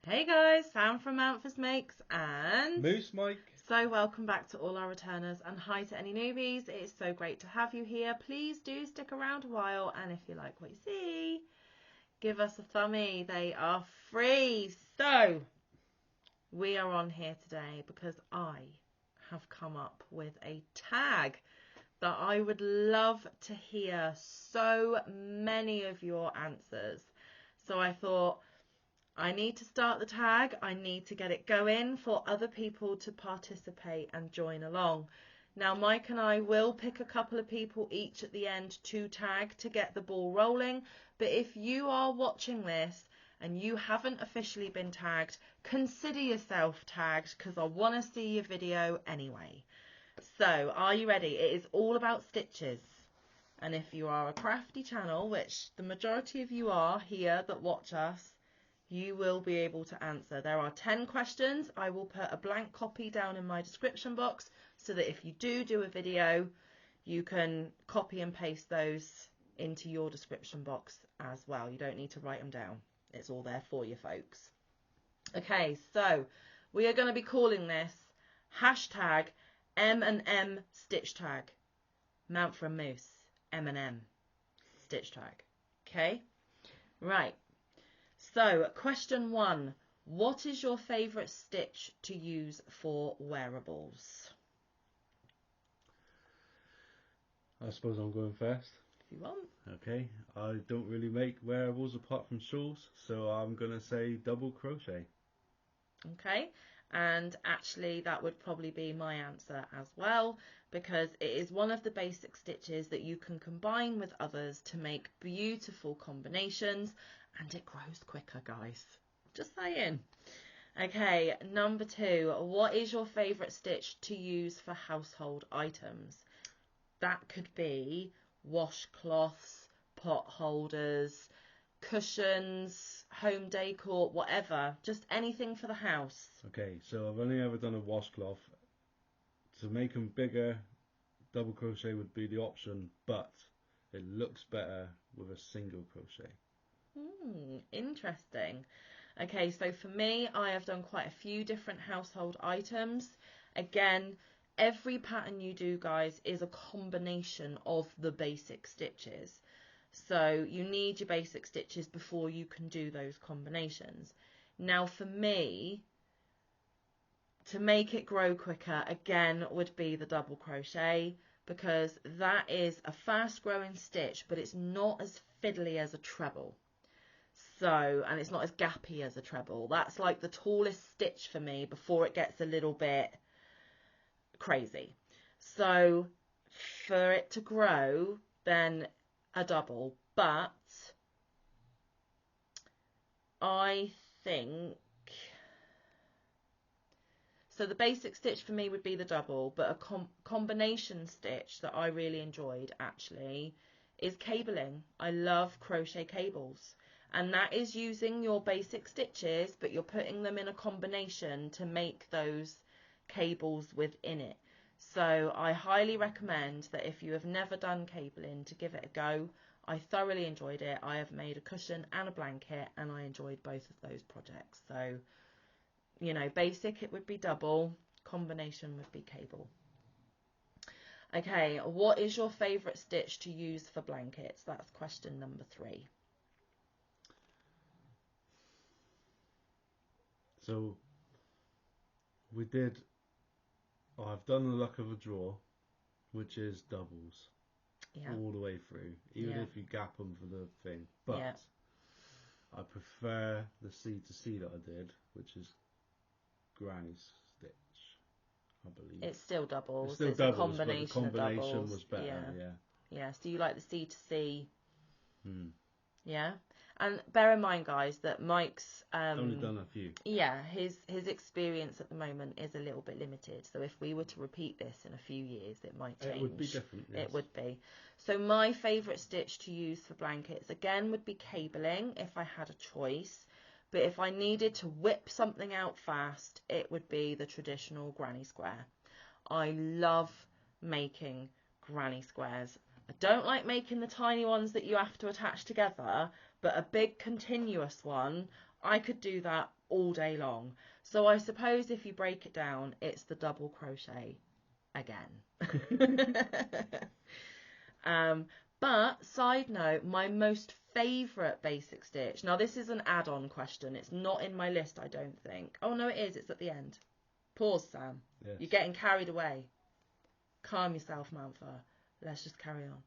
Hey guys, Sam from Manfa's Makes and Moose Mike. So welcome back to all our returners and hi to any newbies. It is so great to have you here. Please do stick around a while, and if you like what you see, give us a thumbie. They are free. So we are on here today because I have come up with a tag that I would love to hear so many of your answers. So I thought, I need to start the tag. I need to get it going for other people to participate and join along. Now, Mike and I will pick a couple of people each at the end to tag to get the ball rolling. But if you are watching this and you haven't officially been tagged, consider yourself tagged because I want to see your video anyway. So, are you ready? It is all about stitches. And if you are a crafty channel, which the majority of you are here that watch us, you will be able to answer. There are 10 questions. I will put a blank copy down in my description box so that if you do a video, you can copy and paste those into your description box as well. You don't need to write them down. It's all there for you folks. Okay, so we are going to be calling this hashtag M&M stitch tag. Manfa and Moose, M&M stitch tag. Okay, right. So, question 1. What is your favourite stitch to use for wearables? I suppose I'm going first. If you want. Okay, I don't really make wearables apart from shawls, so I'm going to say double crochet. Okay, and actually that would probably be my answer as well, because it is one of the basic stitches that you can combine with others to make beautiful combinations, and it grows quicker, guys. Just saying. Okay, number 2. What is your favourite stitch to use for household items? That could be washcloths, pot holders, cushions, home decor, whatever. Just anything for the house. Okay, so I've only ever done a washcloth. To make them bigger, double crochet would be the option, but it looks better with a single crochet. Interesting. Okay, so for me, I have done quite a few different household items. Again, every pattern you do, guys, is a combination of the basic stitches. So you need your basic stitches before you can do those combinations. Now for me, to make it grow quicker, again, would be the double crochet, because that is a fast growing stitch, but it's not as fiddly as a treble. So, and it's not as gappy as a treble. That's like the tallest stitch for me before it gets a little bit crazy. So for it to grow, then a double. But I think, so the basic stitch for me would be the double, but a combination stitch that I really enjoyed actually is cabling. I love crochet cables. And that is using your basic stitches, but you're putting them in a combination to make those cables within it. So I highly recommend that if you have never done cabling, to give it a go. I thoroughly enjoyed it. I have made a cushion and a blanket, and I enjoyed both of those projects. So, you know, basic it would be double, combination would be cable. Okay, what is your favourite stitch to use for blankets? That's question number 3. So I've done the luck of a draw, which is doubles all the way through, even if you gap them for the thing. But I prefer the C to C that I did, which is granny's stitch, I believe. It's still doubles. It's still it's doubles, a combination but the combination of doubles. was better. Yeah. So you like the C to C. Yeah. And bear in mind, guys, that Mike's only done a few. Yeah, his experience at the moment is a little bit limited. So if we were to repeat this in a few years, it might change. It would be different. Yes. It would be. So my favourite stitch to use for blankets again would be cabling if I had a choice. But if I needed to whip something out fast, it would be the traditional granny square. I love making granny squares. I don't like making the tiny ones that you have to attach together, but a big continuous one I could do that all day long. So I suppose if you break it down, it's the double crochet again. But side note, my most favourite basic stitch. Now this is an add-on question. It's not in my list, I don't think. Oh no, it is. It's at the end. Pause, Sam. Yes. You're getting carried away. Calm yourself, Manfa. Let's just carry on.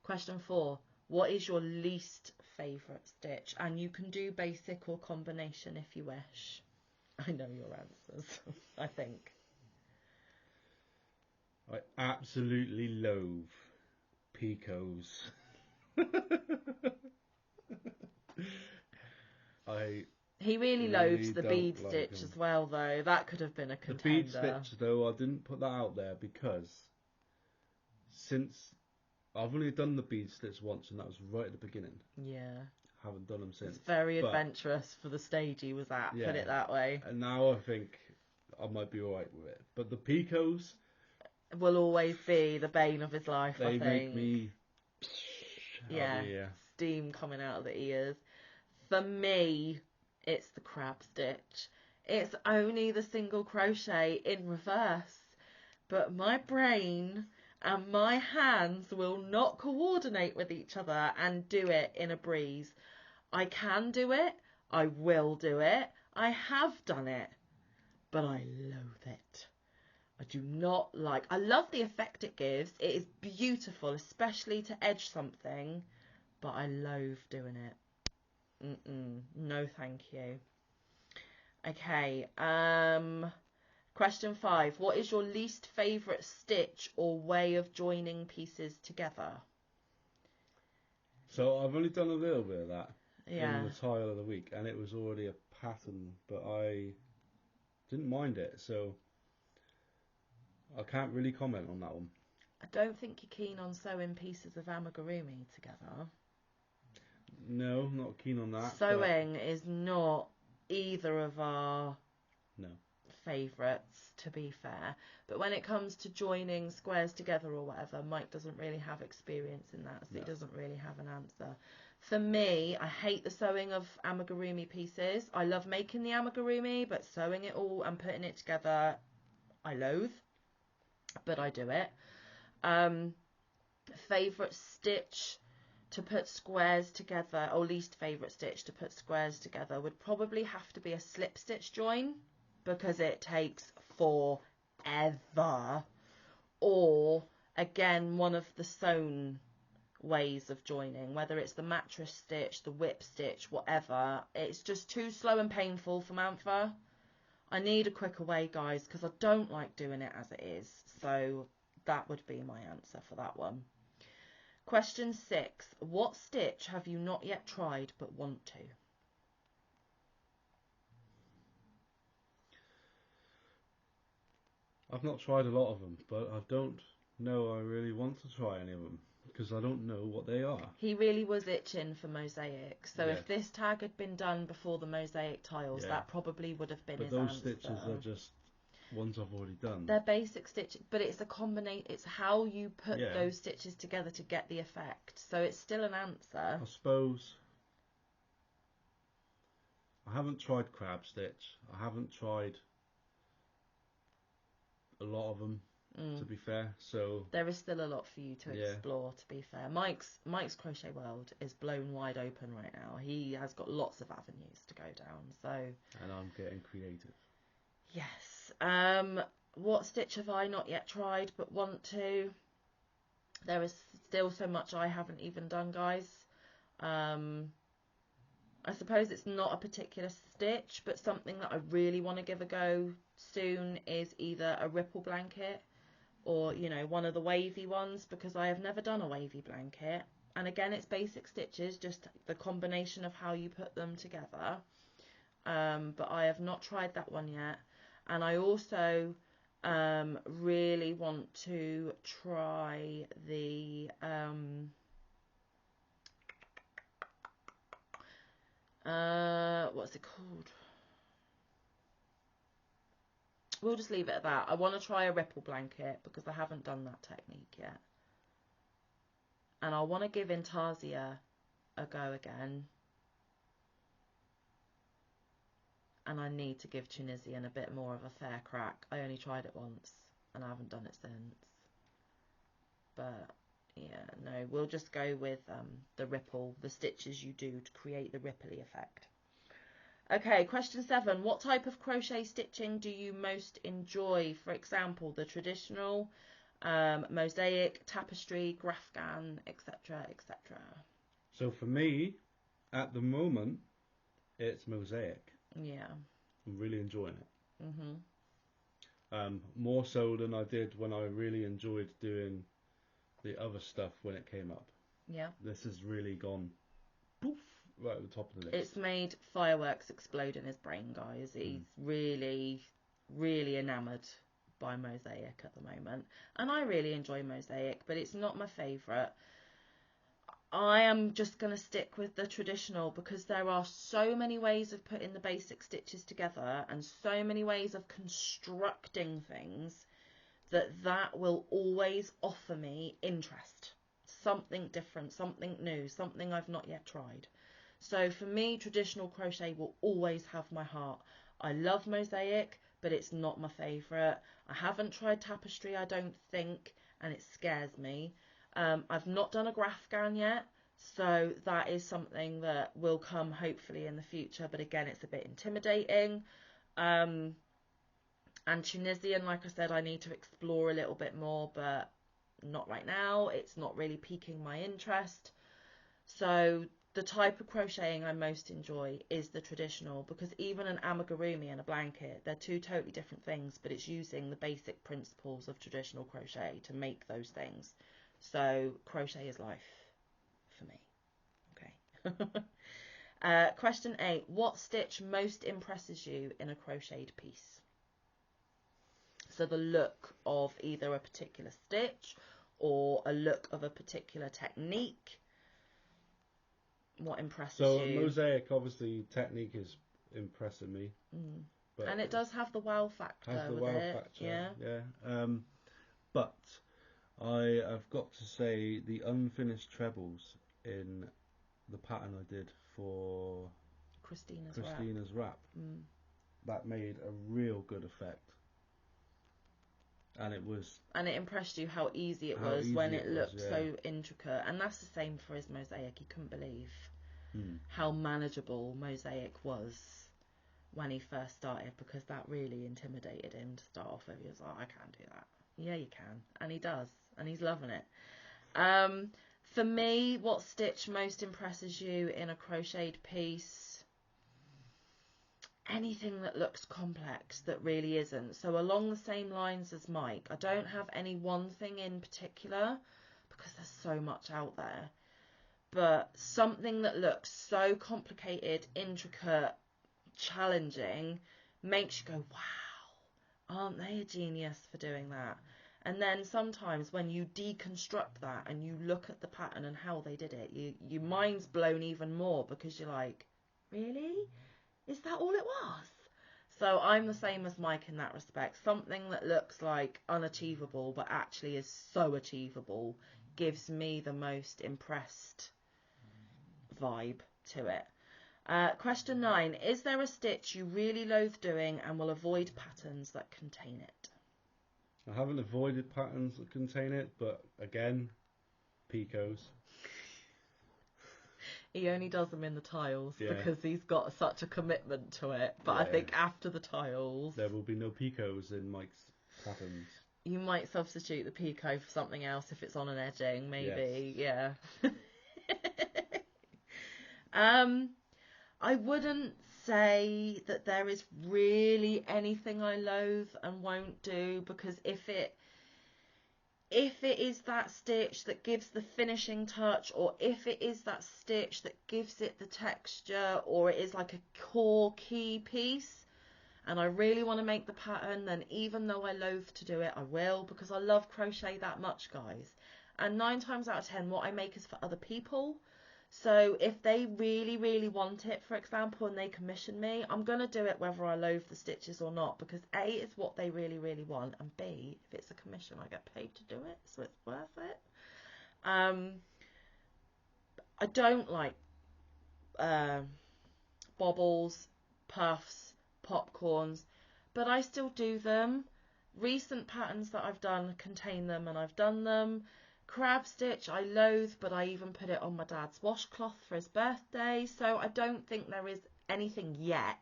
Question 4. What is your least favourite stitch? And you can do basic or combination if you wish. I know your answers, I think. I absolutely loathe picots. He really loathes the bead stitch as well, though. That could have been a contender. The bead stitch, though, I didn't put that out there because since I've only done the bead stitch once, and that was right at the beginning. Yeah. Haven't done them since. It's very adventurous for the stage he was at, put it that way. And now I think I might be alright with it. But the picots will always be the bane of his life, I think. They make me... Yeah, steam coming out of the ears. For me, it's the crab stitch. It's only the single crochet in reverse. But my brain and my hands will not coordinate with each other and do it in a breeze. I can do it. I will do it. I have done it. But I loathe it. I do not like... I love the effect it gives. It is beautiful, especially to edge something. But I loathe doing it. No, thank you. Okay. Question 5. What is your least favourite stitch or way of joining pieces together? So I've only done a little bit of that in the tile of the week, and it was already a pattern, but I didn't mind it, so I can't really comment on that one. I don't think you're keen on sewing pieces of amigurumi together. No, not keen on that. Sewing is not either of our favourites, to be fair. But when it comes to joining squares together or whatever, Mike doesn't really have experience in that, so he doesn't really have an answer. For me, I hate the sewing of amigurumi pieces. I love making the amigurumi, but sewing it all and putting it together, I loathe. But I do it. Favourite stitch to put squares together, or least favourite stitch to put squares together, would probably have to be a slip stitch join, because it takes forever. Or, again, one of the sewn ways of joining, whether it's the mattress stitch, the whip stitch, whatever. It's just too slow and painful for Manfa. I need a quicker way, guys, because I don't like doing it as it is. So that would be my answer for that one. Question 6. What stitch have you not yet tried but want to? I've not tried a lot of them, but I don't know I really want to try any of them, because I don't know what they are. He really was itching for mosaic, so if this tag had been done before the mosaic tiles, that probably would have been his answer. But those stitches are just ones I've already done. They're basic stitches, but it's a combination. It's how you put those stitches together to get the effect. So it's still an answer. I suppose I haven't tried crab stitch. I haven't tried a lot of them, to be fair. So there is still a lot for you to explore, to be fair. Mike's crochet world is blown wide open right now. He has got lots of avenues to go down. So and I'm getting creative. Yes. What stitch have I not yet tried but want to? There is still so much I haven't even done, guys. I suppose it's not a particular stitch, but something that I really want to give a go soon is either a ripple blanket or, you know, one of the wavy ones, because I have never done a wavy blanket. And again, it's basic stitches, just the combination of how you put them together. But I have not tried that one yet. And I also really want to try the what's it called? We'll just leave it at that. I want to try a ripple blanket because I haven't done that technique yet. And I want to give Intarsia a go again. and I need to give Tunisian a bit more of a fair crack. I only tried it once and I haven't done it since. But yeah, no, we'll just go with the ripple, the stitches you do to create the ripply effect. Okay, question 7. What type of crochet stitching do you most enjoy? For example, the traditional, mosaic, tapestry, graphgan, etc., etc. So for me, at the moment, it's mosaic. Yeah. I'm really enjoying it. Mhm. More so than I did when I really enjoyed doing the other stuff when it came up. Yeah. This has really gone poof right at the top of the list. It's made fireworks explode in his brain, guys. He's really, really enamoured by mosaic at the moment. And I really enjoy mosaic, but it's not my favourite. I am just going to stick with the traditional because there are so many ways of putting the basic stitches together and so many ways of constructing things that will always offer me interest. Something different, something new, something I've not yet tried. So for me, traditional crochet will always have my heart. I love mosaic, but it's not my favourite. I haven't tried tapestry, I don't think, and it scares me. I've not done a graphgan yet, so that is something that will come hopefully in the future, but again, it's a bit intimidating. And Tunisian, like I said, I need to explore a little bit more, but not right now. It's not really piquing my interest. So the type of crocheting I most enjoy is the traditional, because even an amigurumi and a blanket, they're two totally different things, but it's using the basic principles of traditional crochet to make those things. So crochet is life for me. Okay. Question 8. What stitch most impresses you in a crocheted piece? So the look of either a particular stitch or a look of a particular technique. What impresses you? So mosaic, obviously, technique is impressing me. But and it does have the wow factor. Has the wow factor, yeah. But I've got to say the unfinished trebles in the pattern I did for Christina's wrap. That made a real good effect. And it impressed you how easy it was when it looked so intricate. And that's the same for his mosaic. He couldn't believe how manageable mosaic was when he first started, because that really intimidated him to start off with. He was like, I can't do that. Yeah, you can. And he does. And he's loving it. For me, what stitch most impresses you in a crocheted piece? Anything that looks complex that really isn't. So along the same lines as Mike, I don't have any one thing in particular because there's so much out there. But something that looks so complicated, intricate, challenging makes you go, wow, aren't they a genius for doing that? And then sometimes when you deconstruct that and you look at the pattern and how they did it, your mind's blown even more, because you're like, really? Is that all it was? So I'm the same as Mike in that respect. Something that looks like unachievable but actually is so achievable gives me the most impressed vibe to it. Question 9. Is there a stitch you really loathe doing and will avoid patterns that contain it? I haven't avoided patterns that contain it, but again, picots. He only does them in the tiles because he's got such a commitment to it. But I think after the tiles, there will be no picots in Mike's patterns. You might substitute the picot for something else if it's on an edging, maybe. Yes. Yeah. I wouldn't say that there is really anything I loathe and won't do, because if it is that stitch that gives the finishing touch, or if it is that stitch that gives it the texture, or it is like a core key piece and I really want to make the pattern, then even though I loathe to do it, I will, because I love crochet that much, guys. And 9 times out of 10 what I make is for other people. So if they really, really want it, for example, and they commission me, I'm going to do it whether I loathe the stitches or not, because A, it's what they really, really want, and B, if it's a commission, I get paid to do it, so it's worth it. I don't like bobbles, puffs, popcorns, but I still do them. Recent patterns that I've done contain them, and I've done them. Crab stitch I loathe, but I even put it on my dad's washcloth for his birthday, so I don't think there is anything yet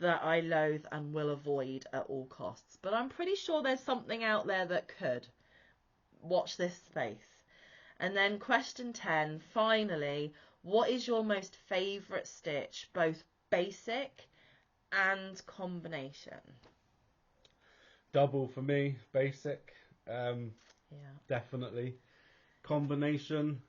that I loathe and will avoid at all costs, but I'm pretty sure there's something out there that could. Watch this space. And then question 10, finally, what is your most favourite stitch, both basic and combination? Double for me, basic. Yeah. Definitely. Combination,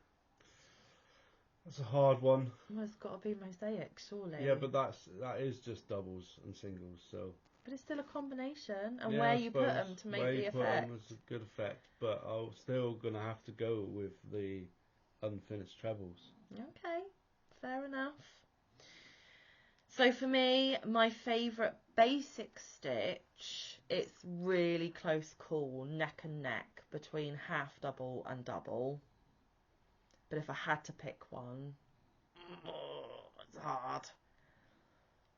that's a hard one. Well, it's got to be mosaic, surely. Yeah, but that is just doubles and singles, so. But it's still a combination, and yeah, where you put them to make the effect. Where you put them is a good effect, but I'm still gonna have to go with the unfinished trebles. Okay, fair enough. So for me, my favourite basic stitch, it's really close call, neck and neck, between half double and double. But if I had to pick one, it's hard.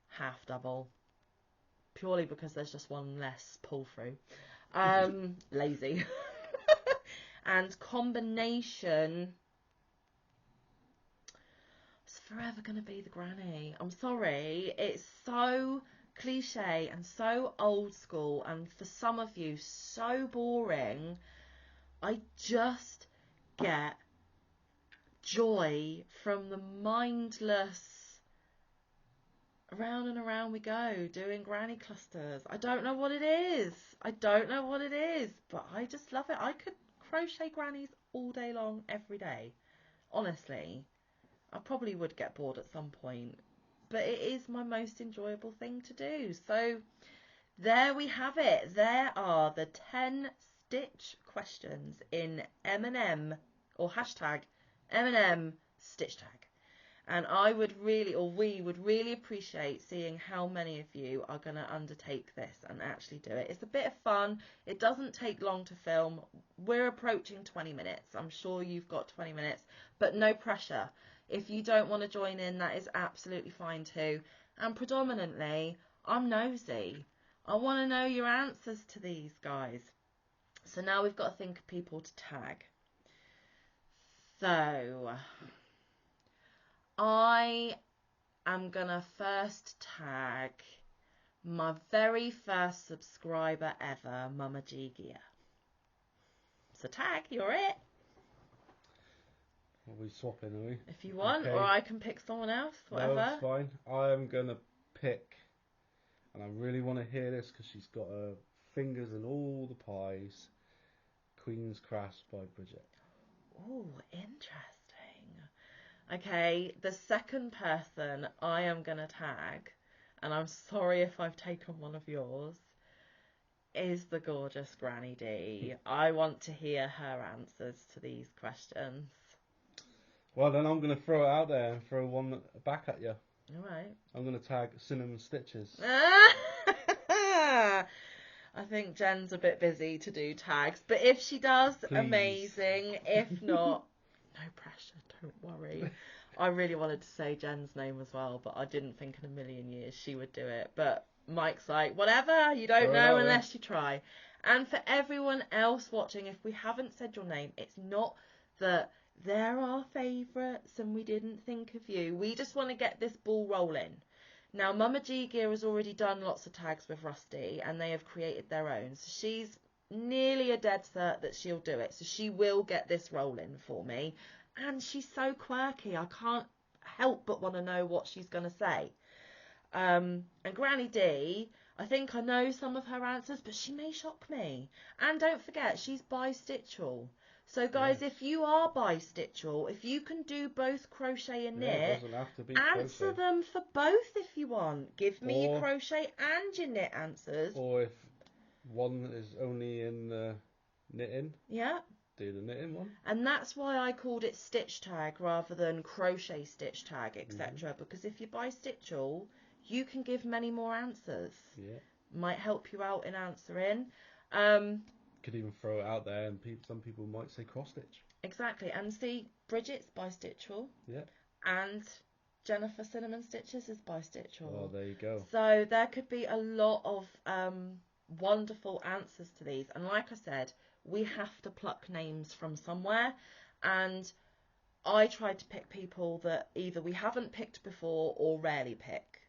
Half double. Purely because there's just one less pull through. Lazy. And combination, it's forever going to be the granny. I'm sorry. It's so cliche and so old school, and for some of you so boring. I just get joy from the mindless around and around we go doing granny clusters. I don't know what it is. But I just love it. I could crochet grannies all day long, every day. Honestly, I probably would get bored at some point, but it is my most enjoyable thing to do. So there we have it. There are the 10 stitch questions in M&M, or hashtag M&M stitch tag. And I would really, or we would really appreciate seeing how many of you are going to undertake this and actually do it. It's a bit of fun. It doesn't take long to film. We're approaching 20 minutes. I'm sure you've got 20 minutes, but no pressure. If you don't want to join in, that is absolutely fine too. And predominantly, I'm nosy. I want to know your answers to these, guys. So now we've got to think of people to tag. So I am going to first tag my very first subscriber ever, Mama G Gear. So tag, you're it. Are we swapping, are we? If you want, okay. Or I can pick someone else, whatever. No, it's fine. I am going to pick, and I really want to hear this because she's got her fingers in all the pies, Queen's Crafts by Bridget. Oh, interesting. Okay, the second person I am going to tag, and I'm sorry if I've taken one of yours, is the gorgeous Granny D. I want to hear her answers to these questions. Well, then I'm going to throw it out there and throw one back at you. All right. I'm going to tag Cinnamon Stitches. I think Jen's a bit busy to do tags, but if she does, Please. Amazing. If not, no pressure, don't worry. I really wanted to say Jen's name as well, but I didn't think in a million years she would do it. But Mike's like, whatever, you don't know unless you try. And for everyone else watching, if we haven't said your name, it's not that they're our favourites and we didn't think of you. We just want to get this ball rolling. Now, Mama G Gear has already done lots of tags with Rusty, and they have created their own. So she's nearly a dead cert that she'll do it. So she will get this rolling for me. And she's so quirky. I can't help but want to know what she's going to say. And Granny D, I think I know some of her answers, but she may shock me. And don't forget, she's bi-stitchal. So guys, if you are bi-stitchal, if you can do both crochet and knit, it doesn't have to be answer crochet. them for both if you want. Give me your crochet and your knit answers. Or if one is only in the knitting, yeah, do the knitting one. And that's why I called it stitch tag rather than crochet stitch tag, etc. Because if you're bi-stitchal, you can give many more answers. Yeah. Might help you out in answering. Could even throw it out there, and some people might say cross stitch. Exactly. And see, Bridget's bi-stitchal. Yeah. And Jennifer Cinnamon Stitches is by Stitch All. Oh, there you go. So there could be a lot of wonderful answers to these. And like I said, we have to pluck names from somewhere. And I tried to pick people that either we haven't picked before or rarely pick.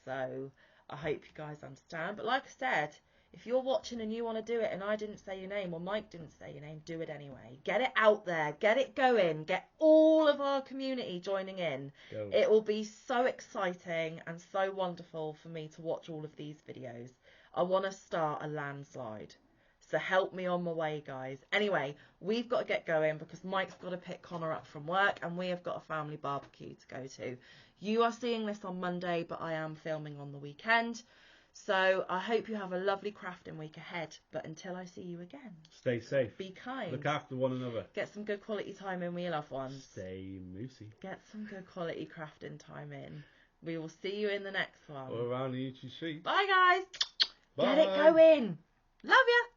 So I hope you guys understand. But like I said, if you're watching and you want to do it and I didn't say your name or Mike didn't say your name, do it anyway. Get it out there. Get it going. Get all of our community joining in. Go. It will be so exciting and so wonderful for me to watch all of these videos. I want to start a landslide. So help me on my way, guys. Anyway, we've got to get going because Mike's got to pick Connor up from work and we have got a family barbecue to go to. You are seeing this on Monday, but I am filming on the weekend. So I hope you have a lovely crafting week ahead. But until I see you again, stay safe. Be kind. Look after one another. Get some good quality time in with your loved ones. Stay moosey. Get some good quality crafting time in. We will see you in the next one. Or around the YouTube street. Bye, guys. Bye. Get it going. Love ya.